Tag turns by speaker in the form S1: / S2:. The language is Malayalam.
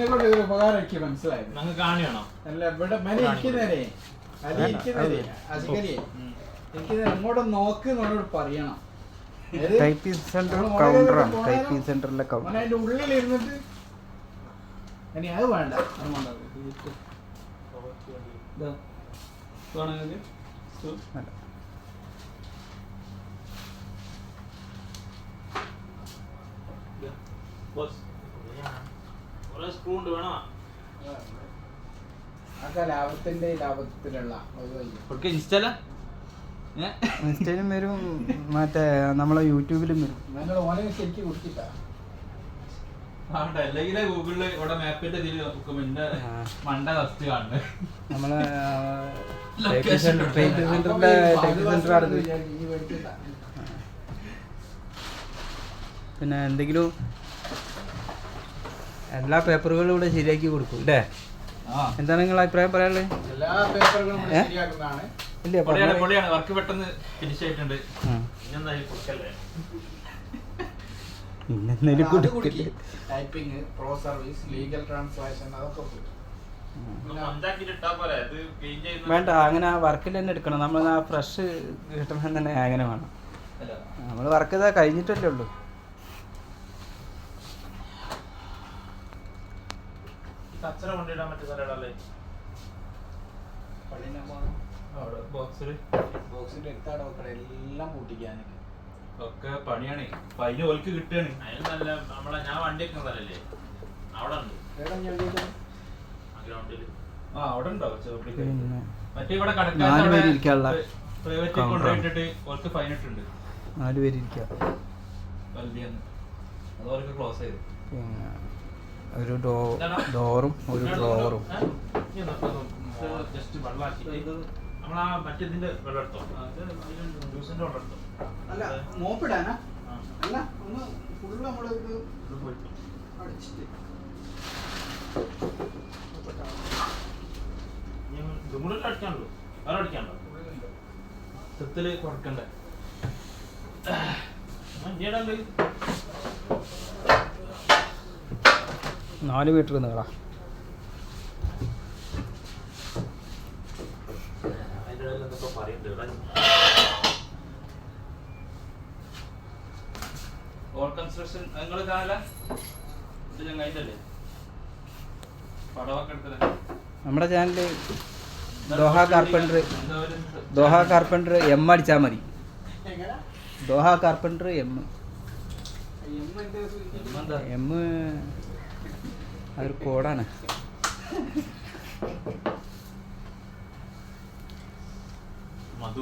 S1: ഇതിനെ കൊണ്ട് ഒരു ഉപകാരം എനിക്ക് മനസ്സിലായത്.
S2: ഞങ്ങൾ കാണിയാണോ?
S1: അല്ല ഇവിടെ ഇരിക്കുന്നവരെ എനിക്ക് അങ്ങോട്ട് നോക്ക് എന്നോട് പറയണം.
S3: ടൈപ്പിംഗ് സെന്റർ കൗണ്ടറാണ്. ടൈപ്പിംഗ് സെന്ററിലെ കൗണ്ടർ.
S1: അതിന്റെ ഉള്ളിൽ ഇരുന്നിട്ട് ഇനി അത് വേണ്ട. ലാഭത്തിന്റെ ലാഭത്തിലുള്ള
S3: ഇൻസ്റ്റയിലും വരും, മറ്റേ നമ്മളെ യൂട്യൂബിലും വരും.
S1: നിങ്ങൾ ഓനെ ശരിക്കും കൊടുത്തിട്ടാ
S2: ഗൂഗിളില് ഇവിടെ മാപ്പിന്റെ മണ്ട ഫസ്റ്റ് കാണുന്നത്.
S3: നമ്മളെ ടൈപ്പിംഗ് സെന്ററിന്റെ പിന്നെ എന്തെങ്കിലും എല്ലാ പേപ്പറുകളും ഇവിടെ ശരിയാക്കി കൊടുക്കും അല്ലേ? എന്താണ് നിങ്ങളുടെ അഭിപ്രായം പറയാനുള്ളത്?
S1: എല്ലാ പേപ്പറുകളും ശരിയാക്കുന്നതാണ്.
S2: വർക്ക് പെട്ടെന്ന് ഫിനിഷ് ആയിട്ടുണ്ട്.
S1: Typing, pro service, legal translation അതൊക്കെ
S3: വേണ്ട. അങ്ങനെ ആ വർക്കിൽ തന്നെ എടുക്കണം. നമ്മൾ ആ ഫ്രഷ് കിട്ടണം തന്നെ അങ്ങനെ വേണം. നമ്മൾ വർക്ക് ചെയ്താൽ കഴിഞ്ഞിട്ടല്ലേ ഉള്ളൂ.
S2: കച്ചറ കൊണ്ടിടാൻ പറ്റിയ സ്ഥലങ്ങളല്ലേ
S1: എല്ലാം കൂട്ടിക്കാനൊക്കെ
S2: ഒക്കെ പണിയാണ്. അതിന് ഓൽക്ക് കിട്ടുകയാണ്. അതിന് നല്ല നമ്മളെ ഞാൻ വണ്ടി വെക്കുന്ന സ്ഥലല്ലേ അവിടെ ഉണ്ട്. ഗ്രൗണ്ടില് അവിടെ ഉണ്ടോ? മറ്റേ ഇവിടെ
S3: പ്രൈവറ്റ്
S2: കൊണ്ടുപോയിട്ടിട്ട് ഓർക്ക് ഫൈൻ ഇട്ടുണ്ട്.
S3: 4 പേര് ഇരിക്കാം.
S2: വലുതിയെന്ന് അത് ഓർക്ക് ക്ലോസ് ചെയ്തു.
S3: പിന്നെ ഒരു ഡോറും ഒരു ഡ്രോവറും.
S2: ജസ്റ്റ് വെള്ളമാക്കി നമ്മളാ മറ്റേതിന്റെ വെള്ളം എടുത്തോ, ജ്യൂസിന്റെ വെള്ളം എടുത്തോ.
S1: അല്ല മോപ്പിടാനാ? അല്ല ഒന്ന് ഫുള്ള് നമ്മള് അടിച്ചിട്ട്
S2: ഇതുകൂടെ അടിക്കാണല്ലോ. വേറെ അടിക്കാണ്ടോ? ചെത്തില് കുറക്കണ്ടേ?
S3: 4 മീറ്റർ നീളാ.
S2: കൺസ്ട്രക്ഷൻ നിങ്ങള് കാണല ചങ്ങായിട്ടല്ലേ പടവൊക്കെ എടുത്തത്
S3: നമ്മുടെ ചാനല് ദോഹ കാർപ്പൻറ്റർ എം അടിച്ചാൽ മതി. ദോഹ കാർപ്പൻറ്റർ എം അതൊരു കോഡാണ്.